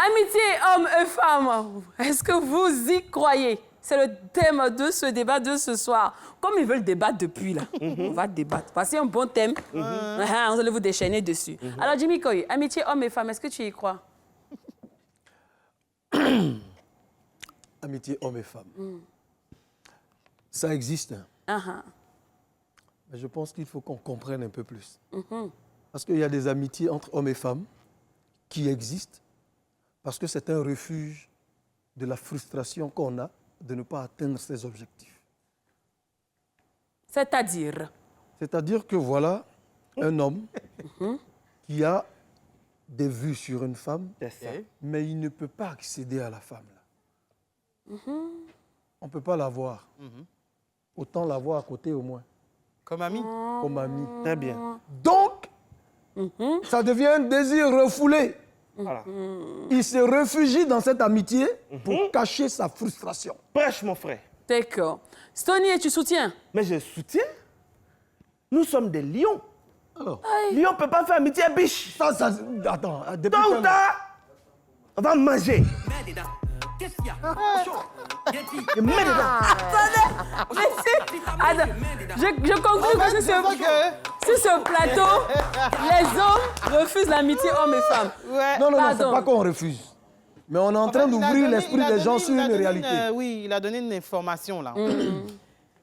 Amitié homme et femme, est-ce que vous y croyez? C'est le thème de ce débat de ce soir. Comme ils veulent débattre depuis, là, on va débattre. Voici un bon thème. Vous allez vous déchaîner dessus. Alors, Jimmy Koy, amitié homme et femme, est-ce que tu y crois? Amitié homme et femme. Ça existe. Hein. Mais je pense qu'il faut qu'on comprenne un peu plus. Parce qu'il y a des amitiés entre hommes et femmes qui existent parce que c'est un refuge de la frustration qu'on a de ne pas atteindre ses objectifs. C'est-à-dire? C'est-à-dire que voilà un homme qui a des vues sur une femme, mais il ne peut pas accéder à la femme. Là. On ne peut pas la voir. Autant la voir à côté au moins. Comme ami. Comme ami. Très bien. Donc, ça devient un désir refoulé. Voilà. Il se réfugie dans cette amitié pour cacher sa frustration. Prêche, mon frère. D'accord. Stony, tu soutiens? Mais je soutiens. Nous sommes des lions. Alors, Lion ne peut pas faire amitié à biche. attends, depuis Tôt ou quand- tard, on va manger. Je mets dedans. Attends, je conclue que sur ce plateau, les hommes refusent l'amitié homme et femme. Ouais. Non, c'est Pardon. pas qu'on refuse. Mais on est en train d'ouvrir l'esprit des gens sur une réalité. Oui, il a donné une information là.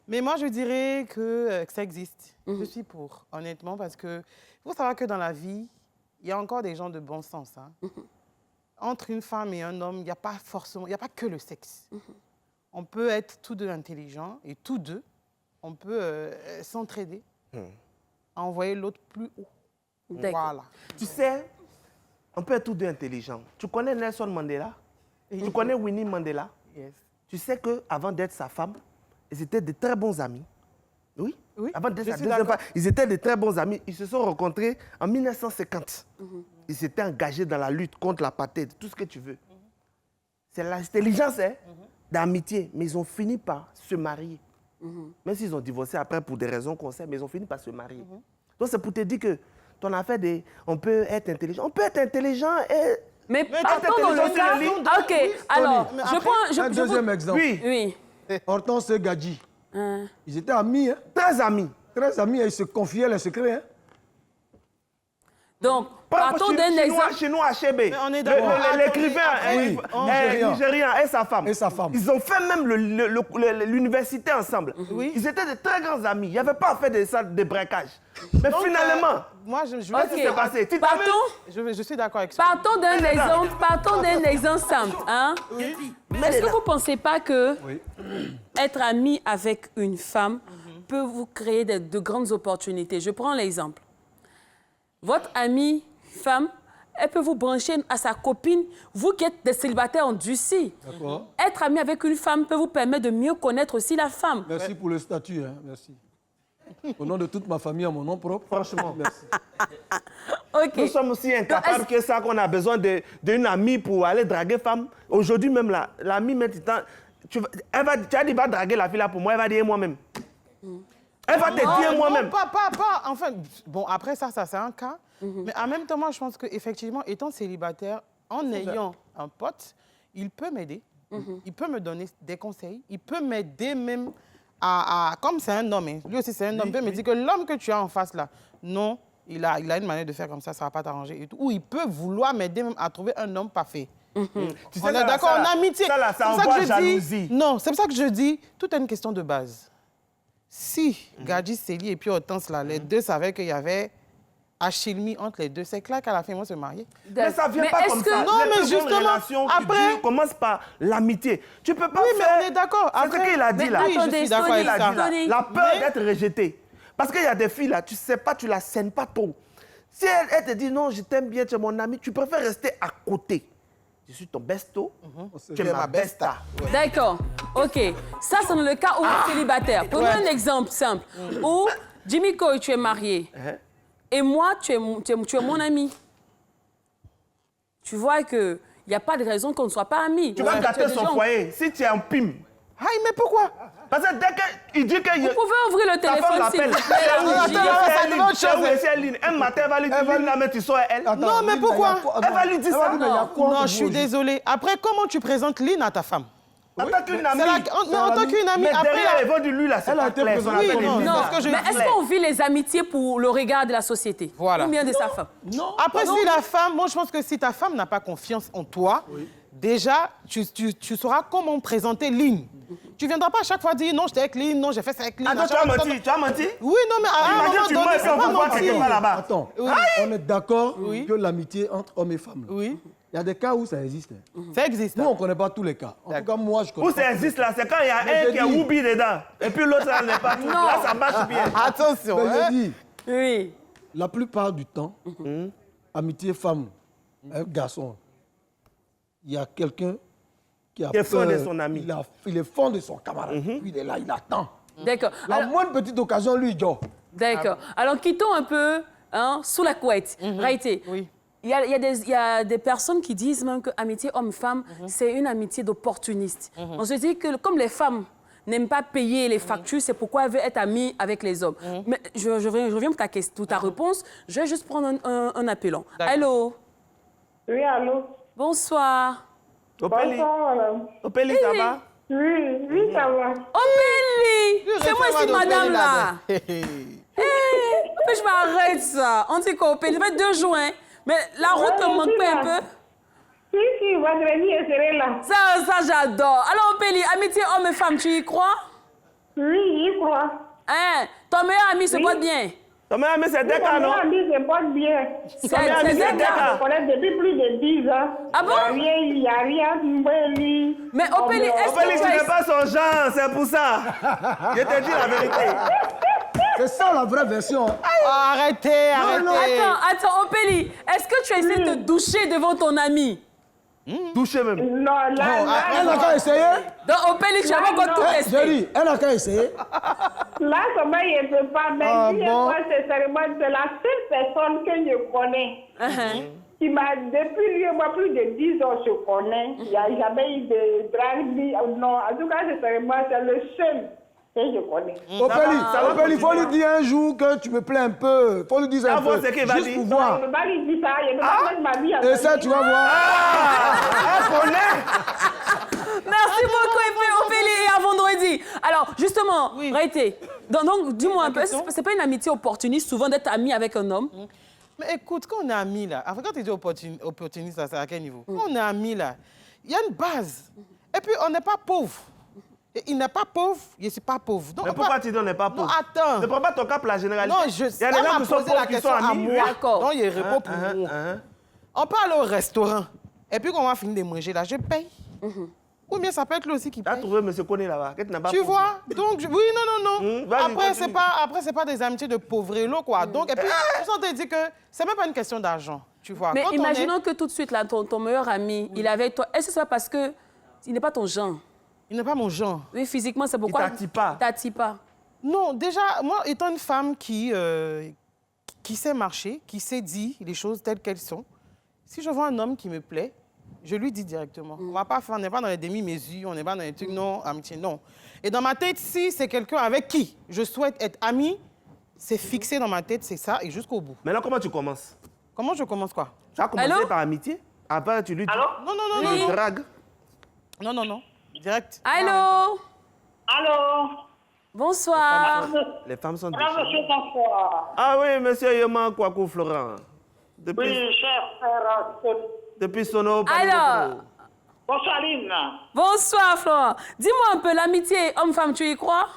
Mais moi, je dirais que ça existe. Je suis pour, honnêtement, parce que il faut savoir que dans la vie, il y a encore des gens de bon sens. Hein. Entre une femme et un homme, il n'y a pas forcément, il n'y a pas que le sexe. On peut être tous deux intelligents et tous deux, on peut s'entraider, à envoyer l'autre plus haut. Voilà. Tu sais, on peut être tous deux intelligents. Tu connais Nelson Mandela? Tu connais Winnie Mandela? Yes. Tu sais qu'avant d'être sa femme, ils étaient de très bons amis. Oui. Avant d'être je sa suis deuxième d'accord. femme, ils étaient de très bons amis. Ils se sont rencontrés en 1950. Ils s'étaient engagés dans la lutte contre l'apartheid, tout ce que tu veux. C'est l'intelligence d'amitié, mais ils ont fini par se marier. Même s'ils ont divorcé après pour des raisons qu'on sait, mais ils ont fini par se marier. Donc c'est pour te dire que ton affaire on peut être intelligent. On peut être intelligent et... Mais t'es partons dans le intelligent sur le lit. cas... OK, alors, je prends... Un deuxième exemple. Oui, Oui. Hortense et Gadji. Ils étaient amis, hein? très amis. Très amis, et ils se confiaient les secrets. Hein? Donc, partons d'un exemple... Chinois Achebe. on est d'accord. L'écrivain Oui, nigérien et sa femme. Et sa femme. Ils ont fait même l'université ensemble. Oui. Ils étaient de très grands amis. Il n'y avait pas à faire de braquage. Mais Donc, finalement, moi, je qu'est-ce Ok. qui s'est passé? Tu Partons... je suis d'accord avec ça. Partons d'un exemple simple. Hein? Est-ce que vous ne pensez pas que être ami avec une femme peut vous créer de grandes opportunités? Je prends l'exemple. Votre amie femme, elle peut vous brancher à sa copine, vous qui êtes des célibataires endurcis. D'accord. Être ami avec une femme peut vous permettre de mieux connaître aussi la femme. Merci pour le statut. Hein? Merci. Au nom de toute ma famille, à mon nom propre. franchement, Merci. OK. nous sommes aussi incapables que ça, qu'on a besoin d'une amie pour aller draguer femme. Aujourd'hui même, l'amie, maintenant, tu as dit, va draguer la fille là pour moi, elle va dire moi-même. Elle va te dire moi-même. Non, pas. Enfin, bon, après ça c'est un cas. Mais en même temps, moi, je pense qu'effectivement, étant célibataire, en ayant un pote, il peut m'aider. Il peut me donner des conseils. Il peut m'aider même comme c'est un homme, hein, lui aussi c'est un homme, il peut me dire que l'homme que tu as en face là, non, il a une manière de faire comme ça ne va pas t'arranger et tout. Ou il peut vouloir m'aider même à trouver un homme parfait. Tu On est d'accord, en amitié. Ça, C'est pour envoie que je jalousie. dis, non, c'est pour ça que je dis, tout est une question de base. Si Gadji, Célie et puis Hortense, là, les deux savaient qu'il y avait achilmi entre les deux, c'est clair qu'à la fin, ils vont se marier. Mais ça vient Mais pas est-ce comme que- ça. Non, Les mais plus bonnes justement, relations qui après- durent commencent par l'amitié. Tu peux pas Oui, mais faire... on est d'accord. C'est ce Après- qu'il a dit Mais là. oui, je Attendez, suis d'accord Stony, avec Il a ça. dit là, Stony. la peur Mais- d'être rejeté. Parce qu'il y a des filles là, tu sais pas, tu la scènes pas trop. Si elle te dit non, je t'aime bien, tu es mon ami, tu préfères rester à côté. Je suis ton besto, tu es ma besta. D'accord. OK. Ça, c'est dans le cas où vous êtes célibataire. Prenons un exemple simple. Où Jimmy Koy, tu es marié. Et moi, tu es mon ami. Tu vois qu'il n'y a pas de raison qu'on ne soit pas amis. Tu vas Ouais, gâter es son déjà- foyer. Si tu es un pim, Aïe, mais pourquoi? Parce que dès qu'il dit que... Vous pouvez ouvrir le téléphone, s'il vous plaît. Un matin, elle va lui dire, là, mais tu sors elle. Non, mais pourquoi? Elle va lui dire ça. Non, je suis désolée. Après, comment tu présentes Lynn à ta femme? En tant qu'une amie. En tant qu'une amie, mais après... derrière, ils vont dire, lui, là, c'est pas clair. Mais est-ce qu'on vit les amitiés pour le regard de la société? Voilà. Ou bien de sa femme? Non. Après, si la femme... Moi, je pense que si ta femme n'a pas confiance en toi, déjà, tu sauras comment présenter Lynn. Tu ne viendras pas à chaque fois dire non, j'étais avec Lynn, non, j'ai fait ça avec Lynn. Attends, tu as menti? Tu as menti? Oui, non, mais à un moment donné, c'est pas menti. Attends, on est d'accord que l'amitié entre hommes et femmes. Oui. Il y a des cas où ça existe. Ça existe. Nous, on ne connaît pas tous les cas. En tout cas, moi, je connais. Où ça existe là? C'est quand il y a un qui a oublié dedans. Et puis l'autre, là, n'est pas tout. Là, ça marche bien. Attention. Mais je dis, Oui. la plupart du temps, amitié femme, garçon, il y a quelqu'un qui a Qui est fond de son ami. Il est fond de son camarade. Puis il est là, il attend. D'accord. La moindre petite occasion, lui, il dort. D'accord. Alors, quittons un peu sous la couette. Raïté. Oui. Il y a des personnes qui disent même que amitié homme-femme, c'est une amitié d'opportuniste. On se dit que comme les femmes n'aiment pas payer les factures, c'est pourquoi elles veulent être amies avec les hommes. Mais je reviens pour ta réponse. Je vais juste prendre un appelant. Allô? Oui, allô? Bonsoir. Opélie. Bonsoir, madame. Opélie, ça va? Oui, ça va. Opélie! C'est moi ici, madame, là. Je m'arrête ça. On dit qu'Opélie, ça fait 2 jours, hein? Mais la route ne manque pas un peu? Si, vendredi, je serai là. Ça j'adore. Alors, Opélie, amitié homme et femme, tu y crois? Oui, j'y crois. Hein? Ton meilleur ami se porte bien? Ton meilleur ami, c'est Deka, non? Mon ami se porte bien. C'est Je Deka. connais depuis plus de 10 ans. Ah bon? Il n'y a rien, lui. Mais Opélie, est-ce Opélie, que tu tu n'es pas son genre, c'est pour ça. Je te dis la vérité. C'est ça la vraie version. Arrêtez. Attends, Opélie, est-ce que tu as essayé de te doucher devant ton ami? Touché même. Non, Elle n'a qu'à essayer. Donc, Opélie, tu as encore tout testé. Jerry, elle n'a qu'à essayer. là, comment il ne peut pas. Mais Ah, si je bon. crois sincèrement, c'est la seule personne que je connais. Qui m'a, depuis lui, moi, plus de 10 ans, je connais. Il n'y a jamais eu de drague. Non, en tout cas, sincèrement, c'est le seul que je connais. Opélie, il faut lui dire un jour que tu me plais un peu. Il faut lui dire un peu. C'est qu'il va Juste dire. pour voir. Je ne peux pas lui dire ça. Je ne peux pas mettre ma vie en Et ça, tu vas voir. Elle connaît. Merci beaucoup, Opélie, et à vendredi. Alors, justement, Raïté, donc dis-moi un peu, c'est pas une amitié opportuniste, souvent, d'être ami avec un homme? Mais écoute, quand on est amis, là, quand tu dis opportuniste, c'est à quel niveau? Quand on est amis, là, il y a une base. Et puis, on n'est pas pauvre. Et il n'est pas pauvre, je ne suis pas pauvre. Donc, Mais pourquoi tu dis on n'est pas pauvre? Non, attends. Ne prends pas ton cas pour la généralité. Non, Il y a des elle gens m'a qui sont posé la pauvres, qui sont question à amis. moi. D'accord. Donc, il répond pour moi. On peut aller au restaurant. Et puis, quand on va finir de manger, là, je paye. Ou bien ça peut être lui aussi qui Tu as paye. trouvé M. Koné là-bas, que tu n'as pas Tu pauvre. vois? Donc, oui, non. Vas-y, Après, continue. c'est pas des amitiés de pauvrelos, quoi. Donc, et puis, on te dit que c'est même pas une question d'argent. Tu vois? Mais Quand on imaginons que tout de suite, là, ton meilleur ami, il est avec toi. Est-ce que c'est parce que il n'est pas ton genre? Il n'est pas mon genre. Oui, physiquement, c'est pourquoi... t'attire pas. T'attire pas. Non, déjà, moi, étant une femme qui sait marcher, qui sait dire les choses telles qu'elles sont, si je vois un homme qui me plaît, je lui dis directement. On n'est pas dans les demi-mesures, on n'est pas dans les trucs, non, amitié, non. Et dans ma tête, si c'est quelqu'un avec qui je souhaite être amie, c'est fixé dans ma tête, c'est ça, et jusqu'au bout. Maintenant, comment tu commences? Comment je commence quoi? Tu as commencé Allô? par amitié. Après, tu lui dis. Allô? Non. Tu dragues. Non. Direct. Allô? Allô? Bonsoir. Les femmes sont Bonjour, déchirées. monsieur François. Ah oui, monsieur Yoma Kwaku Florent. Oui, cher frère. Depuis Sono. Alors, Bonsoir, Lynn. bonsoir, Florent. Dis-moi un peu, l'amitié homme-femme, tu y crois?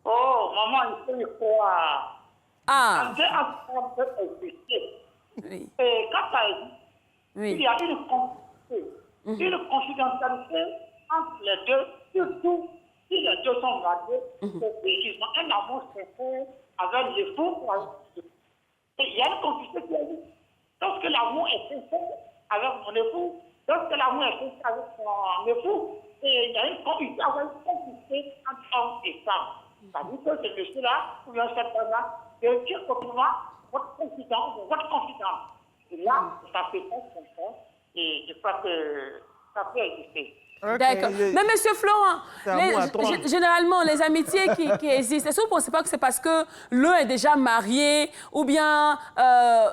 Oh, maman, il faut y croire. Ah, L'amitié entre peut exister. oui. Et quand ça existe, il Oui. y a une confidentialité. Une confidentialité entre les deux, surtout si les deux sont mariés, et qu'ils ont un amour sincère avec l'époux. Et il y a une complicité qui existe. Lorsque l'amour est sincère avec mon époux, lorsque l'amour est sincère avec mon époux, et il y a une complicité entre hommes et femmes. Ça veut dire que ce monsieur-là, ou bien cette femme-là, de dire autrement votre confident ou votre confidente. Et là, ça fait pas comme ça, et je crois que ça peut exister. D'accord. Mais monsieur Florent, généralement, les amitiés qui existent, est-ce que vous ne pensez pas que c'est parce que l'un est déjà marié ou bien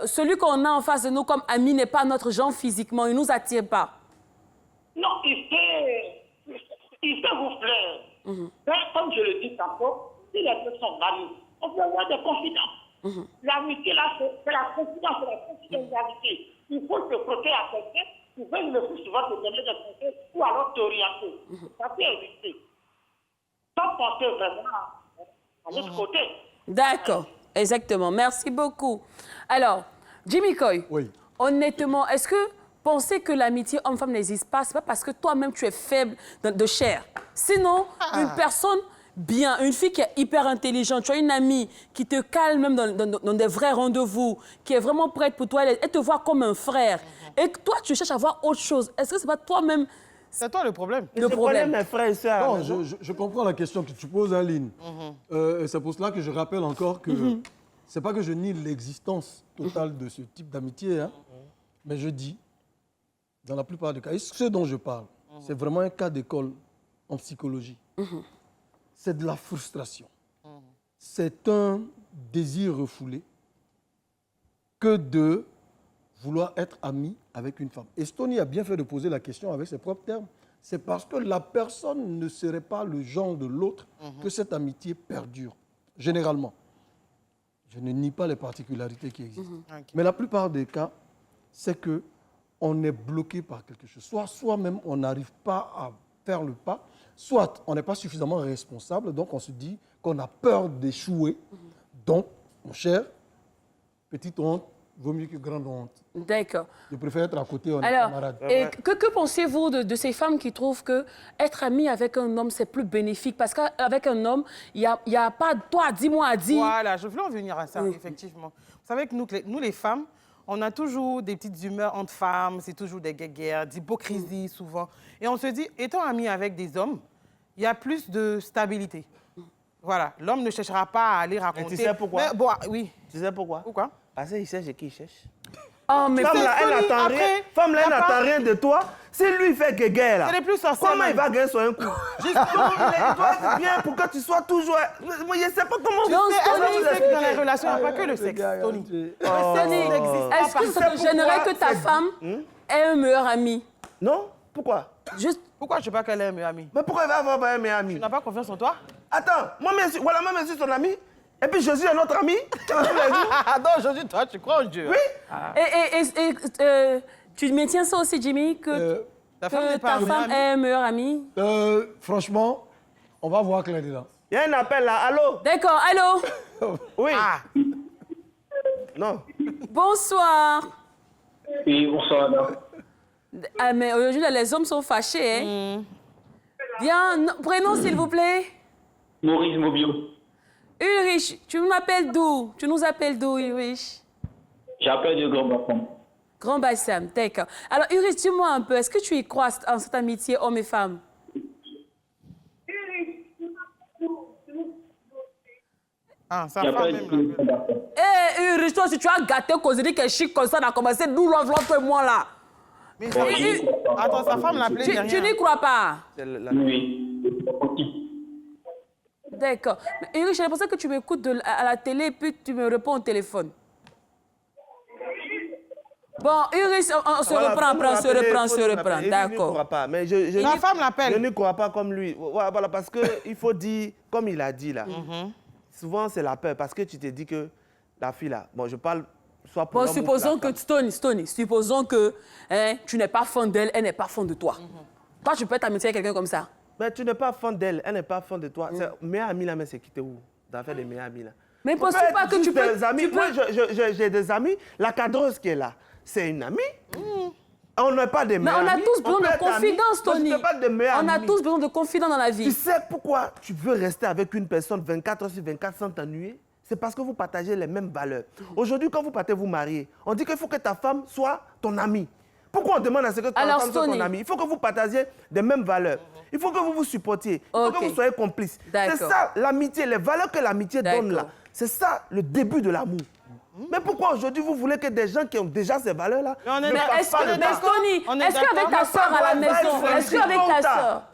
celui qu'on a en face de nous comme ami n'est pas notre genre physiquement, il ne nous attire pas? Non, il peut vous plaire. Mais comme je le dis tantôt, si les deux sont mariés, on peut avoir des confidences. L'amitié, là, c'est la confidence, c'est la confidentialité. Il faut se protéger à quelqu'un qui veut le plus souvent te donner des conseils ou alors t'orienter. Ça peut exister. Sans penser vraiment à l'autre côté. D'accord, exactement. Merci beaucoup. Alors, Jimmy Coy, honnêtement, est-ce que penser que l'amitié homme-femme n'existe pas, c'est pas parce que toi-même tu es faible de chair. Sinon, une personne bien, une fille qui est hyper intelligente, tu as une amie qui te calme même dans des vrais rendez-vous, qui est vraiment prête pour toi, elle te voit comme un frère, et que toi tu cherches à voir autre chose. Est-ce que c'est pas toi-même? C'est toi le problème. Le problème, mes frères et sœurs. Non, je comprends la question que tu poses, Aline. C'est pour cela que je rappelle encore que c'est pas que je nie l'existence totale de ce type d'amitié, hein, mais je dis, dans la plupart des cas, et ce dont je parle, c'est vraiment un cas d'école en psychologie. C'est de la frustration. C'est un désir refoulé que de vouloir être ami avec une femme. Et Stony a bien fait de poser la question avec ses propres termes. C'est parce que la personne ne serait pas le genre de l'autre que cette amitié perdure, généralement. Je ne nie pas les particularités qui existent. Mais la plupart des cas, c'est qu'on est bloqué par quelque chose. Soit soi-même, on n'arrive pas à faire le pas, soit on n'est pas suffisamment responsable, donc on se dit qu'on a peur d'échouer. Donc, mon cher, petite honte, vaut mieux que grande honte. D'accord. Je préfère être à côté, on est Alors, camarades. que pensez-vous de ces femmes qui trouvent qu'être amie avec un homme, c'est plus bénéfique? Parce qu'avec un homme, il n'y a pas toi, dis-moi à dire. Voilà, je voulais en venir à ça, effectivement. Vous savez que nous, les femmes, on a toujours des petites humeurs entre femmes, c'est toujours des guerres, d'hypocrisie souvent. Et on se dit, étant amis avec des hommes, il y a plus de stabilité. Voilà, l'homme ne cherchera pas à aller raconter. Mais tu sais pourquoi? Mais, bon, oui. Tu sais pourquoi? Pourquoi? Parce qu'il cherche et qui cherche. Oh, mais Femme là, elle n'attend rien. Femme là, elle n'attend rien de toi. Si lui fait guéguerre là, c'est les plus sorciers. comment il va gagner sur un coup? Justement, il doit être bien pour que tu sois toujours. Moi, je ne sais pas comment. Est-ce que dans les relations, il n'y a pas que le sexe, Tony? Est-ce que ça te gênerait que ta femme ait un meilleur ami? Non? Pourquoi? Juste. Pourquoi je ne sais pas qu'elle est un meilleur ami? Mais pourquoi il va avoir un meilleur ami? Tu n'as pas confiance en toi? Attends, moi-même, voilà, moi-même, je suis son ami. Et puis je suis un autre ami. Non, aujourd'hui, toi, tu crois en Dieu. Oui. Et tu maintiens ça aussi, Jimmy, que ta femme est un meilleur ami? Franchement, on va voir clair dedans. Il y a un appel là. Allô? D'accord, allô? Oui. Non. Bonsoir. Oui, bonsoir, madame. Ah, mais aujourd'hui, les hommes sont fâchés, hein? Bien, prénom, s'il vous plaît? Maurice Mobio. Ulrich, tu m'appelles d'où? Tu nous appelles d'où, Ulrich? J'appelle de Grand Bassam. Grand Bassam, d'accord. Alors, Ulrich, dis-moi un peu, est-ce que tu y crois en cette amitié homme et femme? Ça va même. Eh, Ulrich, toi, si tu as gâté causerie qui est chic comme ça, on a commencé d'où l'enveloppe et moi, là. Mais attends, sa femme l'a appelé derrière. Tu n'y crois pas? Oui. D'accord. Mais Ulrich, j'ai l'impression que tu m'écoutes à la télé et puis tu me réponds au téléphone. Bon, Ulrich, on se reprend, après, on se reprend. D'accord. Je ne crois pas. Mais la femme l'appelle. Je ne crois pas comme lui. Voilà, parce qu'il faut dire, comme il a dit là, souvent c'est la peur. Parce que tu te dis que la fille là, bon, je parle soit pour l'homme ou pour la supposons que, femme. supposons que tu n'es pas fan d'elle, elle n'est pas fan de toi. Toi, tu peux être amitié avec quelqu'un comme ça? Mais tu n'es pas fan d'elle, elle n'est pas fan de toi. Meilleur ami là, mais c'est quitté où? D'en faire des meilleurs amis là. Mais pense pas que tu peux... Des amis. Moi, j'ai des amis. La cadreuse qui est là, c'est une amie. On n'est pas des meilleurs amis. Mais on a tous besoin de confidence, Tony. On a tous besoin de confidence dans la vie. Tu sais pourquoi tu veux rester avec une personne 24 heures sur 24 sans t'ennuyer? C'est parce que vous partagez les mêmes valeurs. Aujourd'hui, quand vous partez vous marier, on dit qu'il faut que ta femme soit ton amie. Pourquoi on demande à ce que ta femme soit ton amie? Il faut que vous partagiez des mêmes valeurs. Il faut que vous vous supportiez. Il faut que vous soyez complices. C'est ça l'amitié, les valeurs que l'amitié donne là. C'est ça le début de l'amour. Mais pourquoi aujourd'hui vous voulez que des gens qui ont déjà ces valeurs-là Mais ne fassent Est-ce pas le que, pas? Tony, On est est-ce qu'avec ta sœur à la maison,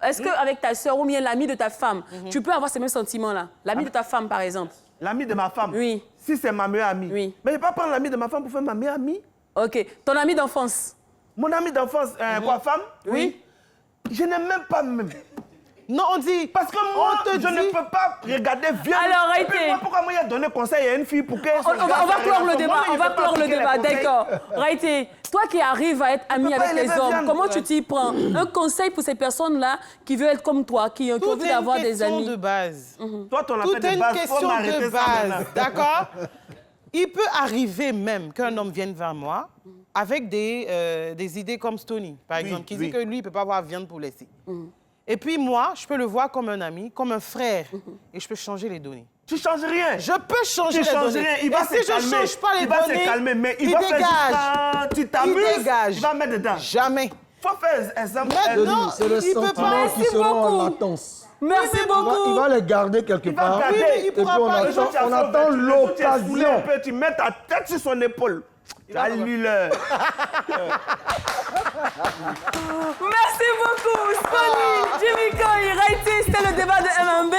est-ce qu'avec ta sœur ou bien l'ami de ta femme, tu peux avoir ces mêmes sentiments-là? L'ami de ta femme, par exemple. L'ami de ma femme? Oui. Si c'est ma meilleure amie? Oui. Mais je ne vais pas prendre l'ami de ma femme pour faire ma meilleure amie. OK. Ton ami d'enfance? Mon ami d'enfance, quoi, femme? Oui. Je n'aime même pas même. Non, on dit... Parce que moi, je ne peux pas regarder vieux. Alors, arrêtez. Pourquoi moi, il a donné conseil à une fille pour qu'elle... On va clore le débat, d'accord. Raïté, toi qui arrives à être ami avec les hommes, comment tu t'y prends? Un conseil pour ces personnes-là qui veulent être comme toi, qui ont envie d'avoir des amis. Tout est une question de base. Toi, ton Tout appel est de une base, faut question m'arrêter de ça maintenant. base, d'accord? Il peut arriver même qu'un homme vienne vers moi avec des idées comme Stony, par exemple, qui dit que lui, il ne peut pas avoir viande pour laisser. Et puis moi, je peux le voir comme un ami, comme un frère, et je peux changer les données. Tu changes rien. Je peux changer Tu les changes données. rien. Il va et se si calmer. je ne change pas les il va données, se calmer, mais il il va faire dégage. juste quand tu t'amuses, Il dégage. il va mettre dedans. Jamais. Faut faire exemple. Maintenant, C'est les il peut sentiments pas. qui Merci seront beaucoup. en latence. Merci beaucoup. Il va les garder quelque Il va part. garder. Oui, mais il Et puis pourra pas. on attend l'occasion. Tu mets ta tête sur son épaule. Tu as lu le... Merci beaucoup, Stony, Jimmy Coy, Raïté, c'était le débat de MMB.